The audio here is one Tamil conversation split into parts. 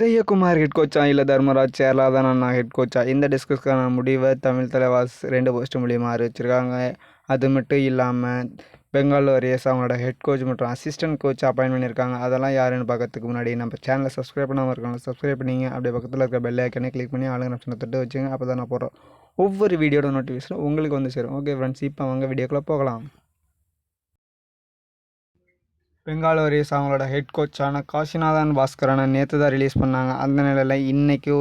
உதயகுமார் ஹெட் கோச்சா இல்லை தர்மராஜ் சேர்லாதானா ஹெட் கோச்சா? இந்த டிஸ்கஸ்க்கான முடிவை தமிழ் தலைவாஸ் 2 போஸ்ட் மூலியமாக அறிவிச்சிருக்காங்க. அது மட்டும் இல்லாமல் பெங்கால் வாரியர்ஸ் அவங்களோட ஹெட் கோச் மற்றும் அசிஸ்டன்ட் கோச் அப்பாயின் பண்ணியிருக்காங்க. அதெல்லாம் யாருன்னு பார்க்கறதுக்கு முன்னாடி நம்ம சேனலை சப்ஸ்கிரைப் பண்ணாமல் இருக்காங்க, சப்ஸ்கிரைப் பண்ணிங்க. அப்படியே பக்கத்தில் இருக்க பெல் ஐக்கனை கிளிக் பண்ணி ஆளுங்க ஆப்ஷனை தொட்டு வச்சுங்க. அப்போ தான் நான் போடுறோம் ஒவ்வொரு வீடியோட நோட்டிஃபிகேஷன் உங்களுக்கு வந்து சேரும். ஓகே ஃப்ரெண்ட்ஸ், இப்போ அவங்க வீடியோக்குள்ளே போகலாம். பெங்கால் வாரியர்ஸ் அவங்களோட ஹெட் கோச்சான காசிநாதன் பாஸ்கரனை நேற்று தான் ரிலீஸ் பண்ணாங்க. அந்த நிலையில் இன்றைக்கி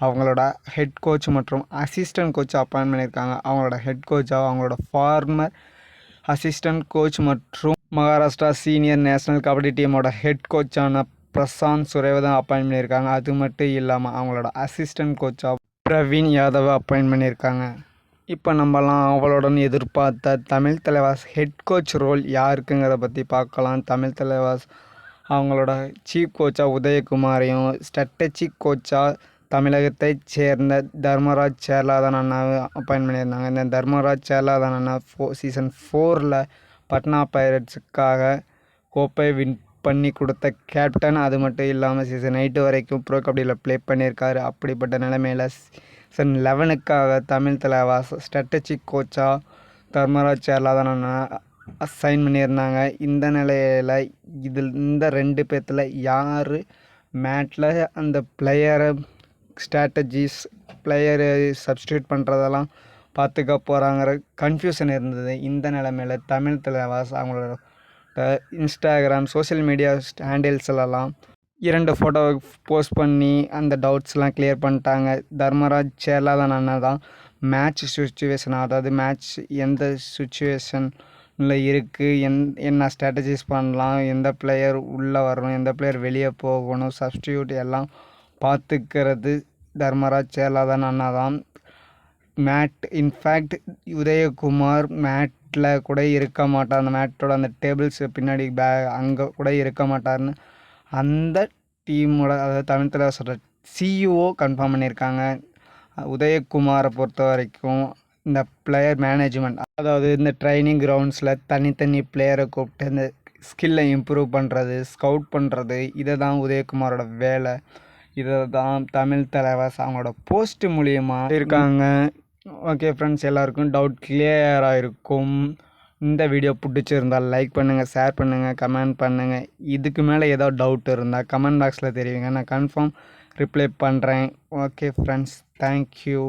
அவங்களோட ஹெட் கோச் மற்றும் அசிஸ்டன்ட் கோச் அப்பாயின் பண்ணியிருக்காங்க. அவங்களோட ஹெட் கோச்சாக அவங்களோட ஃபார்மர் அசிஸ்டன்ட் கோச் மற்றும் மகாராஷ்டிரா சீனியர் நேஷனல் கபடி டீமோட ஹெட் கோச்சான பிரசாந்த் சுரேவை தான் அப்பாயின் பண்ணியிருக்காங்க. அது மட்டும் இல்லாமல் அவங்களோட அசிஸ்டன்ட் கோச்சாக பிரவீன் யாதவை அப்பாயின் பண்ணியிருக்காங்க. இப்போ நம்மலாம் அவளுடன் எதிர்பார்த்த Tamil Thalaivas head coach role யாருக்குங்கிறத பற்றி பார்க்கலாம். தமிழ் தலைவாஸ் அவங்களோட சீஃப் கோச்சாக உதயகுமாரையும் ஸ்ட்ராட்டஜிக் கோச்சாக தமிழகத்தை சேர்ந்த தர்மராஜ் சேர்லாதன் அண்ணாவை அப்பாயின் பண்ணியிருந்தாங்க. இந்த தர்மராஜ் சேர்லாதன் அண்ணா சீசன் 4 பட்னா பைரட்ஸுக்காக கோப்பை வின் பண்ணி கொடுத்த கேப்டன். அது மட்டும் இல்லாமல் சீசன் 8 வரைக்கும் ப்ரோ கபடியில் ப்ளே பண்ணியிருக்காரு. அப்படிப்பட்ட நிலைமையில் சீசன் 11க்காக தமிழ் தலைவாஸ் ஸ்ட்ராட்டஜிக் கோச்சாக தர்மராஜ் சேர்லாதன் அசைன் பண்ணியிருந்தாங்க. இந்த நிலையில் இந்த 2 பேர்த்தில் யார் மேட்டில் அந்த பிளேயரை ஸ்ட்ராட்டஜிஸ் பிளேயரை சப்ஸ்டியூட் பண்ணுறதெல்லாம் பார்த்துக்க போகிறாங்கிற கன்ஃபியூஷன் இருந்தது. இந்த நிலைமையில் தமிழ் தலைவாஸ் அவங்களோட இன்ஸ்டாகிராம் சோஷியல் மீடியா ஹேண்டில்ஸ்லாம் 2 ஃபோட்டோ போஸ்ட் பண்ணி அந்த டவுட்ஸ்லாம் கிளியர் பண்ணிட்டாங்க. தர்மராஜ் சேர்லாதன் அண்ணா தான் மேட்ச் சுச்சுவேஷன், அதாவது மேட்ச் எந்த சுச்சுவேஷனில் இருக்குது, என்ன ஸ்ட்ராட்டஜிஸ் பண்ணலாம், எந்த பிளேயர் உள்ளே வரணும், எந்த பிளேயர் வெளியே போகணும், சப்ஸ்டியூட் எல்லாம் பார்த்துக்கிறது தர்மராஜ் சேர்லாதன் அண்ணா தான். இன்ஃபேக்ட் உதயகுமார் மேட்டில் கூட இருக்க மாட்டார். அந்த மேட்டோட அந்த டேபிள்ஸ் பின்னாடி அங்கே கூட இருக்க மாட்டார்னு அந்த டீமோட, அதாவது தமிழ் தலைவாஸோட சிஇஓ கன்ஃபார்ம் பண்ணியிருக்காங்க. உதயகுமாரை பொறுத்த வரைக்கும் இந்த பிளேயர் மேனேஜ்மெண்ட், அதாவது இந்த ட்ரைனிங் கிரவுண்ட்ஸில் தனித்தனி பிளேயரை கூப்பிட்டு இந்த ஸ்கில்லை இம்ப்ரூவ் பண்ணுறது, ஸ்கவுட் பண்ணுறது, இதை தான் உதயகுமாரோட வேலை. இதை தான் தமிழ் தலைவாஸ் அவங்களோட போஸ்ட் மூலியமாக இருக்காங்க. ஓகே ஃப்ரெண்ட்ஸ், எல்லாருக்கும் டவுட் கிளியராக இருக்கும். இந்த வீடியோ பிடிச்சிருந்தால் லைக் பண்ணுங்கள், ஷேர் பண்ணுங்கள், கமெண்ட் பண்ணுங்கள். இதுக்கு மேலே ஏதோ டவுட் இருந்தால் கமெண்ட் பாக்ஸில் தெரிவிங்க, நான் கன்ஃபார்ம் ரிப்ளை பண்ணுறேன். Okay friends, thank you.